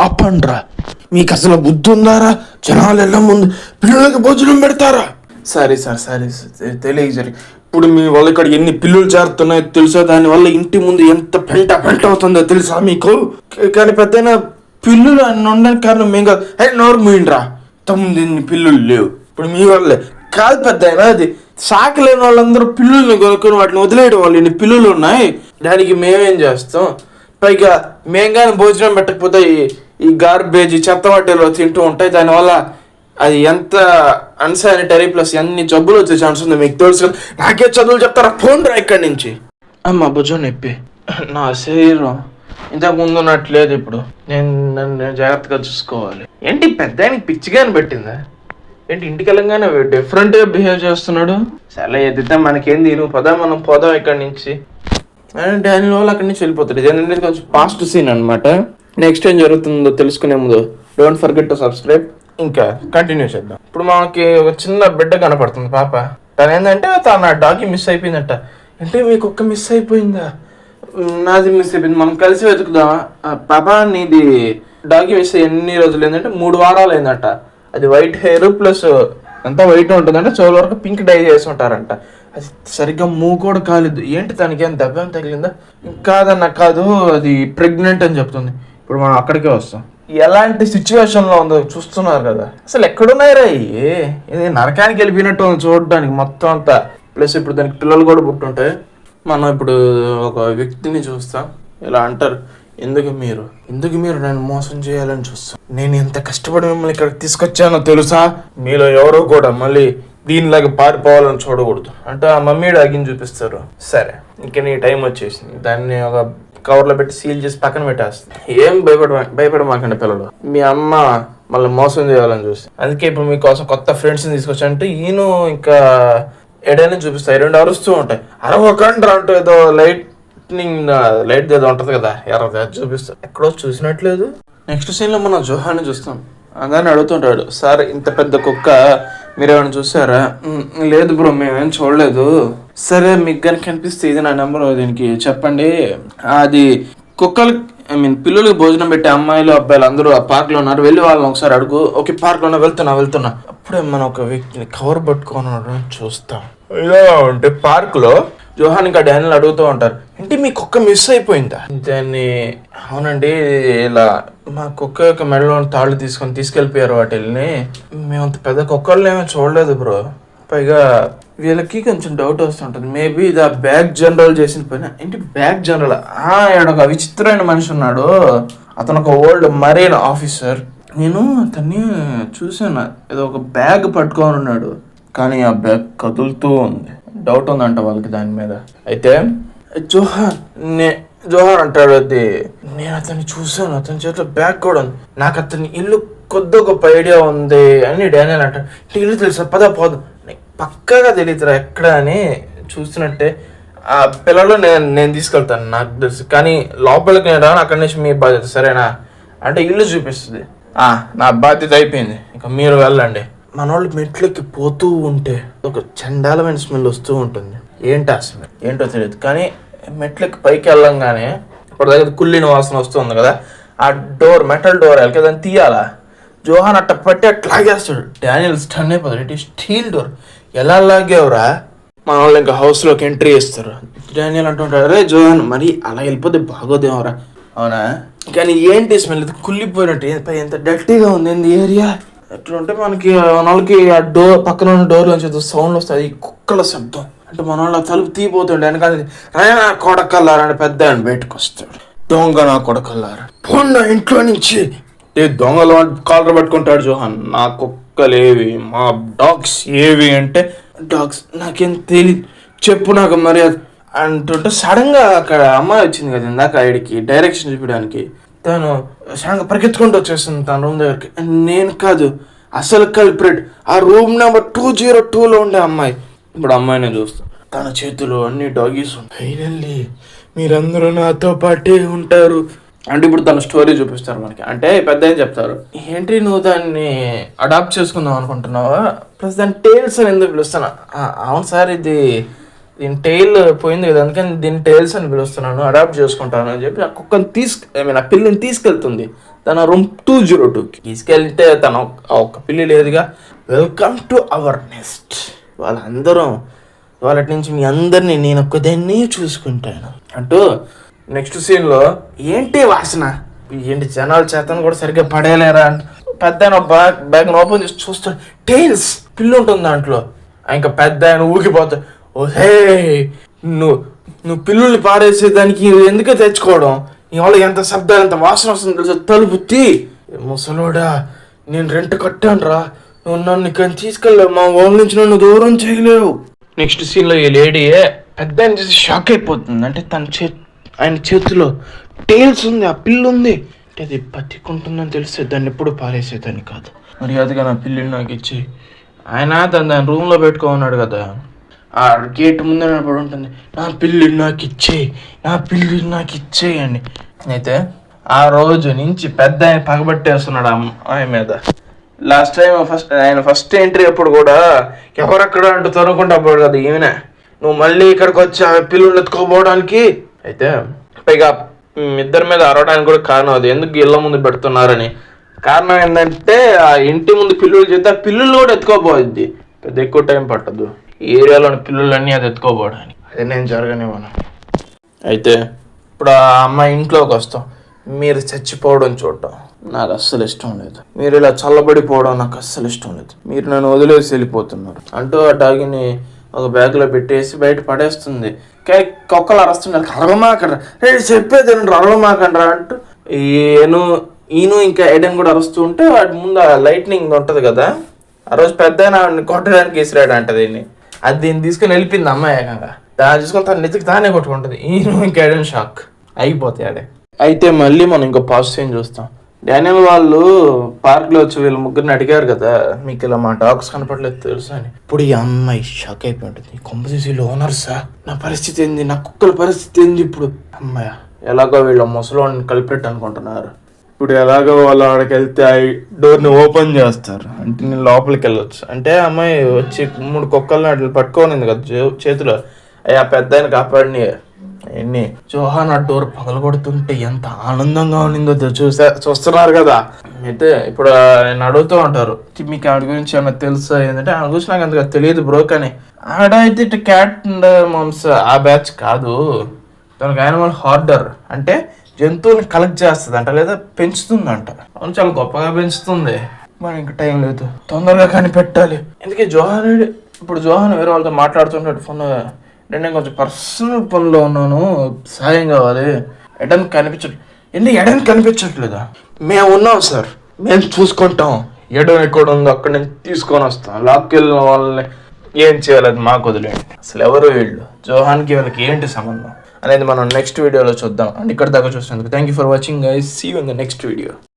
ఆపండ్రా, మీకు అసలు బుద్ధి ఉందారా? జనాలు ఎలా ముందు పిల్లలకి భోజనం పెడతారా? సరే సార్, సరే సార్, తెలియక సరే. ఇప్పుడు మీ వాళ్ళ ఇక్కడ ఎన్ని పిల్లులు చేరుతున్నాయో తెలుసా? దానివల్ల ఇంటి ముందు ఎంత పెంట అవుతుందో తెలుసా మీకు? కానీ పెద్దయినా పిల్లులు అన్ని ఉండడానికి కారణం మేము కాదు. నోరు మూయండిరా, 9 పిల్లులు లేవు ఇప్పుడు మీ వాళ్ళే కాదు పెద్దయినా. అది సాకలేని వాళ్ళందరూ పిల్లుల్ని కొనుక్కొని వాటిని వదిలేయడం వాళ్ళు ఇన్ని పిల్లులు ఉన్నాయి. దానికి మేమేం చేస్తాం? పైగా మేము కానీ భోజనం పెట్టకపోతే ఈ గార్బేజ్ చెత్త వాటిలో తింటూ ఉంటాయి. దానివల్ల అది ఎంత అన్సానిటరీ ప్లస్ ఎన్ని జబ్బులు వచ్చే ఛాన్స్ ఉంది మీకు తెలుసు కదా. నాకే చదువులు చెప్తారా? ఫోన్ రా ఇక్కడి నుంచి. అమ్మ భుజం నొప్పి, నా శరీరం ఇంతకు ముందు ఉన్నట్లేదు. ఇప్పుడు నేను జాగ్రత్తగా చూసుకోవాలి. ఏంటి పెద్ద ఆయనకి పిచ్చిగాని పెట్టిందా ఏంటి? ఇంటికి వెళ్ళంగానే డిఫరెంట్గా బిహేవ్ చేస్తున్నాడు. సరే ఎదిద్దా, మనకేంది, నువ్వు మనం పోదాం ఇక్కడి నుంచి. డానియల్ వాళ్ళు అక్కడి నుంచి వెళ్ళిపోతాడు. ఇది కొంచెం పాస్ట్ సీన్ అనమాట. నెక్స్ట్ ఏం జరుగుతుందో తెలుసుకునే ముందు డోంట్ ఫర్గెట్ టు సబ్స్క్రైబ్. ఇంకా కంటిన్యూ చేద్దాం. ఇప్పుడు మనకి ఒక చిన్న బిడ్డ కనపడుతుంది, పాప. తను ఏంటంటే తన డాగి మిస్ అయిపోయిందట. అంటే మీకు ఒక్క మిస్ అయిపోయిందా? నాది మిస్ అయిపోయింది, మనం కలిసి వెతుకుదామా? పాప నీది డాగి మిస్ అయ్యి ఎన్ని రోజులు ఏంటంటే 3 వారాలు అయిందట. అది వైట్ హెయిర్ ప్లస్ అంతా వైట్ ఉంటుందంటే చెవుల వరకు పింక్ డై చేసి ఉంటారంట. అది సరిగ్గా మూవ్ కూడా కాలేదు. ఏంటి తనకి ఏం దెబ్బ ఏం తగిలిందా? కాదన్న కాదు, అది ప్రెగ్నెంట్ అని చెప్తుంది. ఇప్పుడు మనం అక్కడికే వస్తాం. ఎలాంటి సిచ్యువేషన్లో ఉందో చూస్తున్నారు కదా. అసలు ఎక్కడున్నాయిరా ఇది? నరకానికి వెళ్ళిపోయినట్టు ఉంది చూడడానికి మొత్తం అంతా. ప్లస్ ఇప్పుడు దానికి పిల్లలు కూడా పుట్టుంటాయి. మనం ఇప్పుడు ఒక వ్యక్తిని చూస్తాం. ఇలా అంటారు, ఎందుకు మీరు నన్ను మోసం చేయాలని చూస్తాం. నేను ఎంత కష్టపడి మిమ్మల్ని ఇక్కడికి తీసుకొచ్చానో తెలుసా? మీలో ఎవరో కూడా మళ్ళీ దీనిలాగా పారిపోవాలని చూడకూడదు అంటే ఆ మమ్మీ డాగిని చూపిస్తారు. సరే, ఇంక నీ టైం వచ్చేసింది. దాన్ని ఒక కవర్లో పెట్టి సీల్ చేసి పక్కన పెట్టేస్తాను. ఏం భయపడమాకండి పిల్లలు. మీ అమ్మ మళ్ళీ మోసం చేయాలని చూసి, అందుకే ఇప్పుడు మీకోసం కొత్త ఫ్రెండ్స్ని తీసుకొచ్చానంటే ఈయన ఇంకా ఎడైనా చూపిస్తాయి. 2 అరుస్తూ ఉంటాయి. అరవకండ్రా అంటూ ఏదో లైట్ ఏదో ఉంటుంది కదా, ఎర్రది, అది చూపిస్తారు. ఎక్కడో చూసినట్లేదు. నెక్స్ట్ సీన్లో మనం జోహాన్ని చూస్తాం. అందరిని అడుగుతుంటాడు, సార్ ఇంత పెద్ద కుక్క మీరేమైనా చూసారా? లేదు బ్రో, మేమేం చూడలేదు. సరే, మీకు కనుక కనిపిస్తే ఇది నా నెంబర్, దీనికి చెప్పండి. అది కుక్కలు పిల్లలకి భోజనం పెట్టే అమ్మాయిలు అబ్బాయిలు అందరూ ఆ పార్క్లో ఉన్నారు, వెళ్ళి వాళ్ళని ఒకసారి అడుగు. ఓకే, పార్క్లోనే వెళ్తున్నా. అప్పుడే మనం ఒక వ్యక్తిని కవర్ పట్టుకొని చూస్తాం. ఇలా ఉంటే పార్క్లో జోహాన్ ఇంకా డానియల్ అడుగుతూ ఉంటారు, ఏంటి మీ కుక్క మిస్ అయిపోయిందా? దాన్ని అవునండి, ఇలా మా కుక్క యొక్క మెడలో తాళ్ళు తీసుకెళ్ళిపోయారు వాటిల్ని. మేము అంత పెద్ద కుక్కల్ని ఏమీ చూడలేదు బ్రో. పైగా వీళ్ళకి కొంచెం డౌట్ వస్తుంటుంది, మేబీ ఇది ఆ బ్యాగ్ జనరల్ చేసిన పని. ఏంటి బ్యాగ్ జనరల్? ఒక విచిత్రమైన మనిషి ఉన్నాడు, అతను ఒక ఓల్డ్ మరీన్ ఆఫీసర్. నేను అతన్ని చూసాను, ఏదో ఒక బ్యాగ్ పట్టుకొని ఉన్నాడు, కానీ ఆ బ్యాగ్ కదులుతూ ఉంది. డౌట్ ఉందంట వాళ్ళకి దాని మీద. అయితే జోహార్ అంటాడు, అది నేను అతన్ని చూసాను, అతని చేతిలో బ్యాగ్ కూడా ఉంది, నాకు అతని ఇల్లు కొద్ది గొప్ప ఐడియా ఉంది అని డానియల్ అంటాడు. ఇల్లు తెలుసా? పోదు పక్కగా తెలియదురా ఎక్కడ అని. చూసినట్టే ఆ పిల్లలు నేను తీసుకెళ్తాను, నాకు తెలుసు, కానీ లోపలికి నేను రాను, అక్కడి నుంచి మీ బాధ్యత, సరేనా అంటే ఇల్లు చూపిస్తుంది. నా బాధ్యత అయిపోయింది, ఇంకా మీరు వెళ్ళండి. మన వాళ్ళు మెట్లకి పోతూ ఉంటే ఒక చండాలమైన స్మెల్ వస్తూ ఉంటుంది. ఏంటి ఆ స్మెల్ ఏంటో తెలియదు, కానీ మెట్లకి పైకి వెళ్ళంగానే ఇప్పుడు దగ్గర కుళ్ళిన వాసన వస్తుంది కదా. ఆ డోర్, మెటల్ డోర్ వెళ్ళి దాన్ని తీయాలా? జోహాన్ అట్ట పట్టి అట్లా లాగేస్తాడు. డానియల్ స్టన్ అయిపోతాడు, ఇట్ స్టీల్ డోర్, ఎలా లాగేవరా? మన వాళ్ళు ఇంకా హౌస్లోకి ఎంట్రీ చేస్తారు. డానియల్ అంటుంటాడు, అరే జోహాన్ మరి అలా వెళ్ళిపోతే బాగోదేమరా? అవునా? కానీ ఏంటి స్మెల్? ఇది కుళ్ళిపోయినట్టు, ఎంత డర్టీగా ఉంది ఏంది ఏరియా. ఎట్లుంటే మనకి మన వాళ్ళకి ఆ డోర్ పక్కన ఉన్న డోర్ నుంచి సౌండ్ వస్తుంది, కుక్కల శబ్దం. అంటే మన వాళ్ళ తలుపు తీపోతుండే వెనకాల రాయనా కొడకల్లారని పెద్ద ఆయన బయటకు వస్తాడు. దొంగ నా కొడకల్లారా, పోండా ఇంట్లో నుంచి. దొంగలు కాలర్ పట్టుకుంటాడు జోహాన్. నా కుక్కలు ఏవి, మా డాగ్స్ ఏవి అంటే, డాగ్స్ నాకేం తెలియదు, చెప్పు నాకు మర్యాద అంటుంటే సడన్ గా అక్కడ అమ్మాయి వచ్చింది కదా ఇందాక ఐడికి డైరెక్షన్ చూపించడానికి. తను సడన్గా పరిగెత్తుకుంటూ వచ్చేస్తుంది తన రూమ్ దగ్గరికి. నేను కాదు అసలు కల్ప్రిట్, ఆ రూమ్ నెంబర్ 202లో ఉండే అమ్మాయి. ఇప్పుడు అమ్మాయిని చూస్తాం, తన చేతిలో అన్ని డాగీస్ ఉంటాయి. ఫైనల్లీ మీరందరూ నాతో పాటే ఉంటారు అంటే ఇప్పుడు తన స్టోరీ చూపిస్తారు మనకి. అంటే పెద్ద ఏం చెప్తారు, ఏంటి నువ్వు దాన్ని అడాప్ట్ చేసుకుందాం అనుకుంటున్నావా? ప్లస్ దాని టైల్స్ అని ఎందుకు పిలుస్తున్నా? అవును సార్, దీని టైల్ పోయింది కదా, అందుకని దీని టైల్స్ అని పిలుస్తున్నాను, అడాప్ట్ చేసుకుంటాను అని చెప్పి ఆ కుక్కని ఆ పిల్లని తీసుకెళ్తుంది తన రూమ్ 202కి తీసుకెళ్తే తన ఒక పిల్లి లేదుగా. Welcome to our nest. వాళ్ళందరం వాళ్ళటి నుంచి మీ అందరినీ నేను ఒక్కదాన్ని చూసుకుంటాను అంటూ నెక్స్ట్ సీన్లో ఏంటి వాసన, ఏంటి జనాల చేతను కూడా సరిగ్గా పడేయలేరా అంటే పెద్ద ఆయన బ్యాగ్ ఓపెన్ చేసి చూస్తాడు. టైల్స్ పిల్లి ఉంటుంది దాంట్లో. ఇంకా పెద్ద ఆయన ఊగిపోతాడు. ఓ హే, నువ్వు పిల్లుల్ని పారేసేదానికి ఎందుకే తెచ్చుకోవడం, నీ వాళ్ళు ఎంత శబ్దాలు ఎంత వాసన వస్తుంది తెలుసు. తలుపు తీ ముసలోడా, నేను రెంట్ కట్టాను రా, నువ్వు నన్ను ఇక్కడ తీసుకెళ్ళలేవు, మా వాళ్ళ నుంచి నన్ను దూరం చేయలేవు. నెక్స్ట్ సీన్లో ఈ లేడీ పెద్ద ఆయన చూసి షాక్ అయిపోతుంది. అంటే ఆయన చేతిలో టైల్స్ ఉంది, ఆ పిల్లు ఉంది. అంటే అది బతికుంటుందని తెలిస్తే దాన్ని ఎప్పుడు పారేసేదాన్ని కాదు. మర్యాదగా నా పిల్లిని నాకు ఇచ్చి, ఆయన దాని రూమ్లో పెట్టుకోన్నాడు కదా, ఆ గేట్ ముందే పడి ఉంటుంది. నా పిల్లి నాకు ఇచ్చేయి, నా పిల్లి నాకు ఇచ్చేయండి. అయితే ఆ రోజు నుంచి పెద్ద ఆయన పగబట్టేస్తున్నాడు ఆయన మీద. లాస్ట్ టైం ఆయన ఫస్ట్ ఎంట్రీ అప్పుడు కూడా ఎవరక్కడ అంటూ తరుముకుంటా పోడు కదా ఈమెనే, నువ్వు మళ్ళీ ఇక్కడికి వచ్చి ఆ పిల్లుని ఎత్తుకోపోవడానికి. అయితే పైగా ఇద్దరి మీద అరవడానికి కూడా కారణం అది, ఎందుకు ఇళ్ళ ముందు పెడుతున్నారని. కారణం ఏంటంటే ఆ ఇంటి ముందు పిల్లులు చేస్తే ఆ పిల్లులు కూడా ఎత్తుకోపోద్ది, పెద్ద ఎక్కువ టైం పట్టదు ఈ ఏరియాలోని పిల్లులన్నీ అది ఎత్తుకోపోవడానికి. అదే నేను జరగనివ్వను. అయితే ఇప్పుడు ఆ అమ్మాయి ఇంట్లోకి వస్తాం, మీరు చచ్చిపోవడం చూడటం నాకు అస్సలు ఇష్టం లేదు, మీరు ఇలా చల్లబడిపోవడం నాకు అస్సలు ఇష్టం లేదు, మీరు నన్ను వదిలేసి వెళ్ళిపోతున్నారు అంటూ ఆ డాగిని ఒక బ్యాగ్లో పెట్టేసి బయట పడేస్తుంది. కానీ కుక్కలు అరుస్తున్నారు, అరవమాకండ్రా, చెప్పేది అరవమాకండ్రా అంటూ ఈయన ఇంకా ఎడెన్ కూడా అరుస్తూ ఉంటే వాటి ముందు ఆ లైట్నింగ్ ఉంటుంది కదా, ఆ రోజు పెద్ద కొట్టడానికి వేసిరాడు అంట దీన్ని. అది దీన్ని తీసుకుని వెళ్ళిపోయింది అమ్మాయి ఏకంగా. దాన్ని చూసుకొని తన నెత్తికి తానే కొట్టుకుంటుంది. ఈయన ఇంకా ఎడెన్ షాక్ అయిపోతాయి ఆడే. అయితే మళ్ళీ మనం ఇంకో పాజిటివ్ సీన్ చూస్తాం. డానియల్ వాళ్ళు పార్క్లో వచ్చి వీళ్ళు ముగ్గురిని అడిగారు కదా, మీకు ఇలా మా డాగ్స్ కనపడలేదు తెలుసా అని. ఇప్పుడు ఈ అమ్మాయి షాక్ అయిపోయి ఉంటుంది. కొంపతీసి ఓనర్సా, నా పరిస్థితి ఏంది, నా కుక్కల పరిస్థితి ఏంది ఇప్పుడు. అమ్మాయి ఎలాగో వీళ్ళ ముసలోని కలిపెట్టు అనుకుంటున్నారు. ఇప్పుడు ఎలాగో వాళ్ళు ఆడికి వెళ్తే ఆ డోర్ని ఓపెన్ చేస్తారు, అంటే నేను లోపలికి వెళ్ళొచ్చు. అంటే అమ్మాయి వచ్చి 3 కుక్కల్ని అట్లా పట్టుకోనింది కదా చేతిలో, అయ్యా పెద్ద ఆయన కాపాడిని ఎన్ని. జోహాన్ ఆ డోర్ పగలగొడుతుంటే ఎంత ఆనందంగా ఉన్నిందో చూస్తున్నారు కదా. అయితే ఇప్పుడు ఆయన అడుగుతూ ఉంటారు, మీకు ఆవిడ గురించి ఏమన్నా తెలుసా ఏంటంటే, ఆవిడ గురించి నాకు అంతగా తెలియదు బ్రో, కానీ ఆడ అయితే ఇటు క్యాట్ అండ్ మమ్స్ ఆ బ్యాచ్ కాదు, తనకు యానిమల్ హార్డర్ అంటే జంతువుని కలెక్ట్ చేస్తుంది అంట, లేదా పెంచుతుందంట. అవును, చాలా గొప్పగా పెంచుతుంది. మనకి ఇంకా టైం లేదు, తొందరగా కనిపెట్టాలి. ఎందుకే జోహాన్ వేరే వాళ్ళతో మాట్లాడుతుంటాడు ఫోన్. నేను కొంచెం పర్సనల్ పనిలో ఉన్నాను, సాయం కావాలి. ఎడన్ కనిపించట్లేదా? మేము ఉన్నాం సార్, మేము చూసుకుంటాం. ఎడన్ ఎక్కడ ఉందో అక్కడ నుంచి తీసుకొని వస్తాం. లాక్కెళ్ళిన వాళ్ళని ఏం చేయాలి అది మాకు వదిలేండి. అసలు ఎవరు వీళ్ళు, జోహాన్కి వీళ్ళకి ఏంటి సంబంధం అనేది మనం నెక్స్ట్ వీడియోలో చూద్దాం. అండ్ ఇక్కడ దాకా చూసినందుకు thank you for watching guys. See you in the next video.